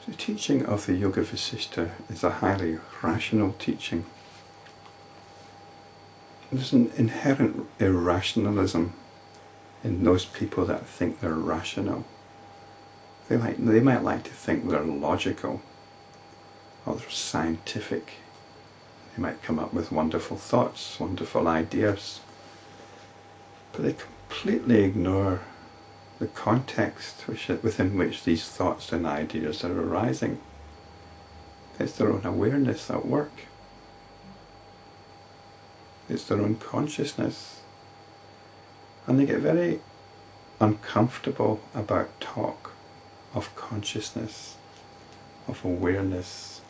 The teaching of the Yoga Vasistha is a highly rational teaching. There's an inherent irrationalism in those people that think they're rational. They might like to think they're logical or they're scientific. They might come up with wonderful thoughts, wonderful ideas, but they completely ignore the context within which these thoughts and ideas are arising. It's their own awareness at work. It's their own consciousness. And they get very uncomfortable about talk of consciousness, of awareness.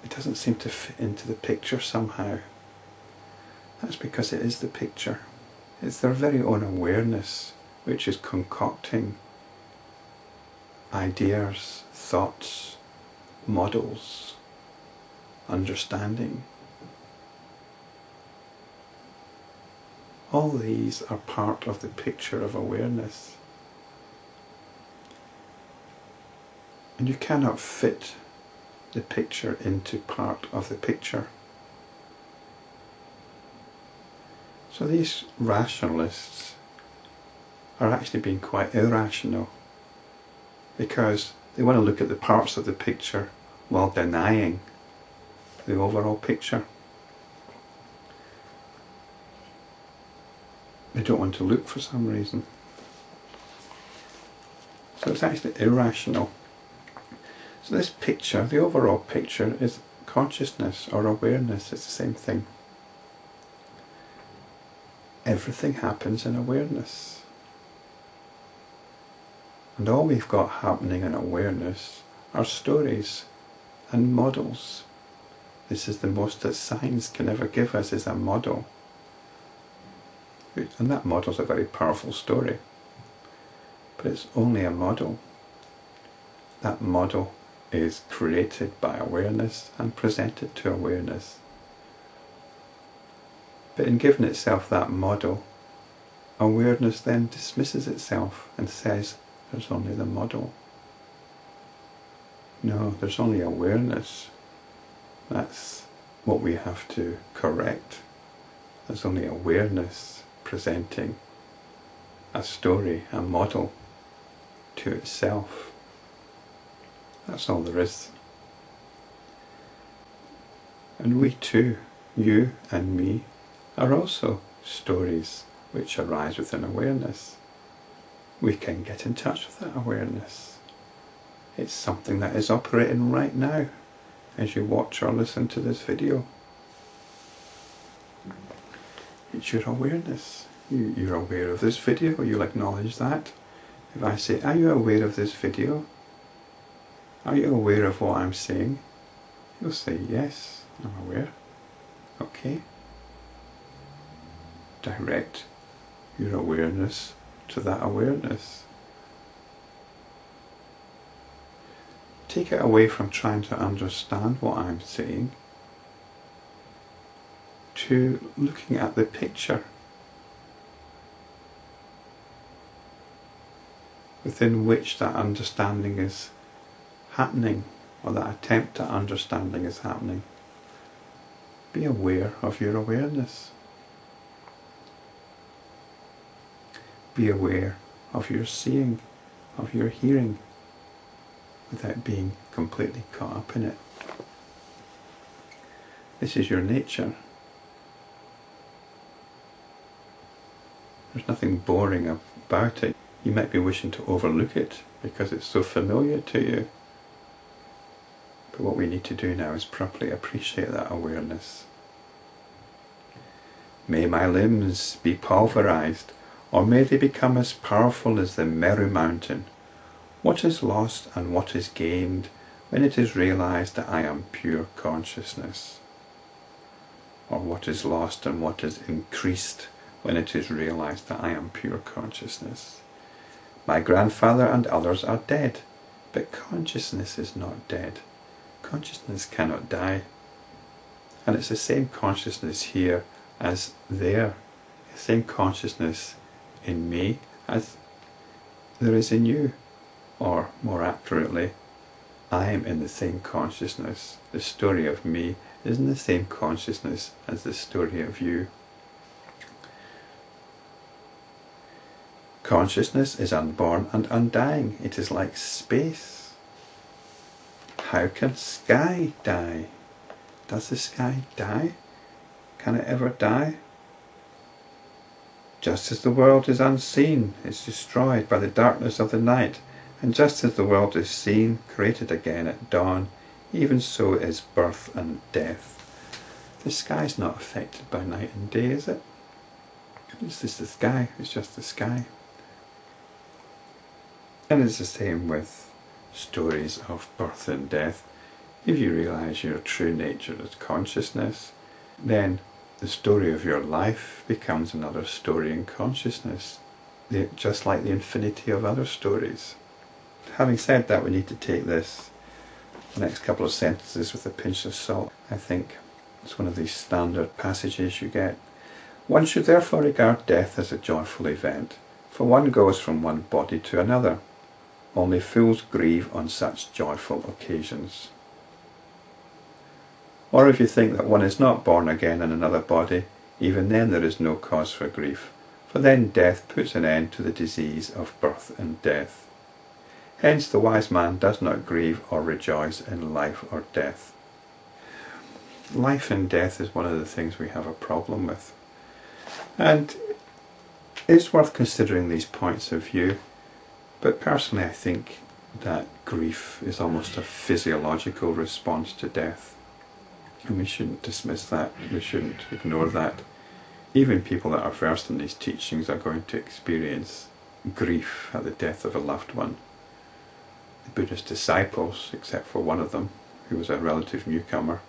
It doesn't seem to fit into the picture somehow. That's because it is the picture. It's their very own awareness which is concocting ideas, thoughts, models, understanding. All these are part of the picture of awareness. And you cannot fit the picture into part of the picture. So these rationalists are actually being quite irrational because they want to look at the parts of the picture while denying the overall picture. They don't want to look for some reason. So it's actually irrational. So this picture, the overall picture, is consciousness or awareness. It's the same thing. Everything happens in awareness. And all we've got happening in awareness are stories and models. This is the most that science can ever give us, is a model. And that model is a very powerful story. But it's only a model. That model is created by awareness and presented to awareness. But in giving itself that model, awareness then dismisses itself and says, there's only the model. No, there's only awareness. That's what we have to correct. There's only awareness presenting a story, a model to itself. That's all there is. And we too, you and me, are also stories which arise within awareness. We can get in touch with that awareness. It's something that is operating right now as you watch or listen to this video. It's your awareness. You're aware of this video, you'll acknowledge that. If I say, are you aware of this video? Are you aware of what I'm saying? You'll say, yes, I'm aware. Okay. Direct your awareness to that awareness. Take it away from trying to understand what I'm saying to looking at the picture within which that understanding is happening, or that attempt at understanding is happening. Be aware of your awareness. Be aware of your seeing, of your hearing, without being completely caught up in it. This is your nature. There's nothing boring about it. You might be wishing to overlook it because it's so familiar to you. But what we need to do now is properly appreciate that awareness. May my limbs be pulverized, or may they become as powerful as the Meru mountain. What is lost and what is gained when it is realized that I am pure consciousness? Or what is lost and what is increased when it is realized that I am pure consciousness? My grandfather and others are dead, but consciousness is not dead. Consciousness cannot die. And it's the same consciousness here as there. The same consciousness in me as there is in you. or more accurately, I am in the same consciousness. The story of me is in the same consciousness as the story of you. Consciousness is unborn and undying. It is like space. How can sky die? Does the sky die? Can it ever die? Just as the world is unseen, it's destroyed by the darkness of the night, and just as the world is seen, created again at dawn, even so is birth and death. The sky's not affected by night and day, is it? It's just the sky. It's just the sky. And it's the same with stories of birth and death. If you realize your true nature is consciousness, then the story of your life becomes another story in consciousness, just like the infinity of other stories. Having said that, we need to take the next couple of sentences with a pinch of salt. I think it's one of these standard passages you get. One should therefore regard death as a joyful event, for one goes from one body to another. Only fools grieve on such joyful occasions. Or if you think that one is not born again in another body, even then there is no cause for grief, for then death puts an end to the disease of birth and death. Hence the wise man does not grieve or rejoice in life or death. Life and death is one of the things we have a problem with. And it's worth considering these points of view, but personally I think that grief is almost a physiological response to death. And we shouldn't dismiss that, we shouldn't ignore that. Even people that are versed in these teachings are going to experience grief at the death of a loved one. The Buddhist disciples, except for one of them, who was a relative newcomer,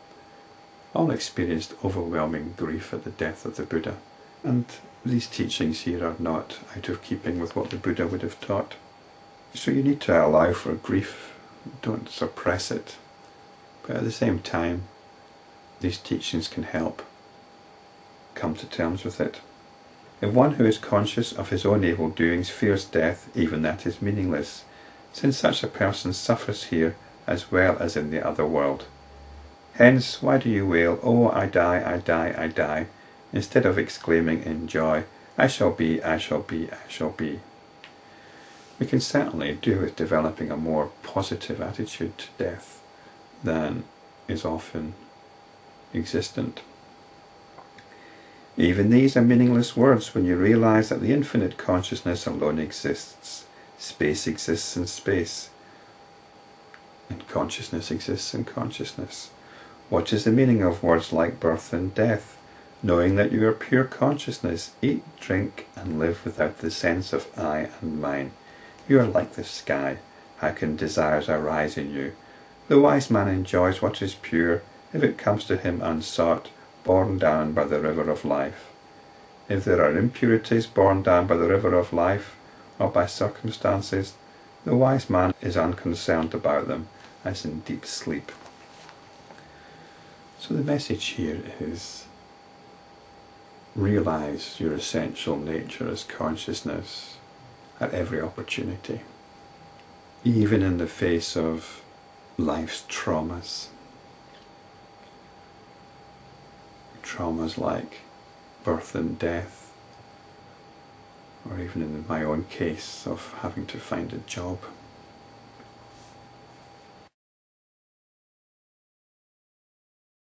all experienced overwhelming grief at the death of the Buddha. And these teachings here are not out of keeping with what the Buddha would have taught. So you need to allow for grief, don't suppress it. But at the same time, these teachings can help come to terms with it. If one who is conscious of his own evil doings fears death, even that is meaningless, since such a person suffers here as well as in the other world. Hence, why do you wail, "Oh, I die, I die, I die," instead of exclaiming in joy, "I shall be, I shall be, I shall be"? We can certainly do with developing a more positive attitude to death than is often existent. Even these are meaningless words when you realize that the infinite consciousness alone exists. Space exists in space, and consciousness exists in consciousness. What is the meaning of words like birth and death? Knowing that you are pure consciousness, eat, drink, and live without the sense of I and mine. You are like the sky. How can desires arise in you? The wise man enjoys what is pure, if it comes to him unsought, borne down by the river of life. If there are impurities borne down by the river of life, or by circumstances, the wise man is unconcerned about them, as in deep sleep. So the message here is, realize your essential nature as consciousness at every opportunity, even in the face of life's traumas. Traumas like birth and death, or even in my own case of having to find a job.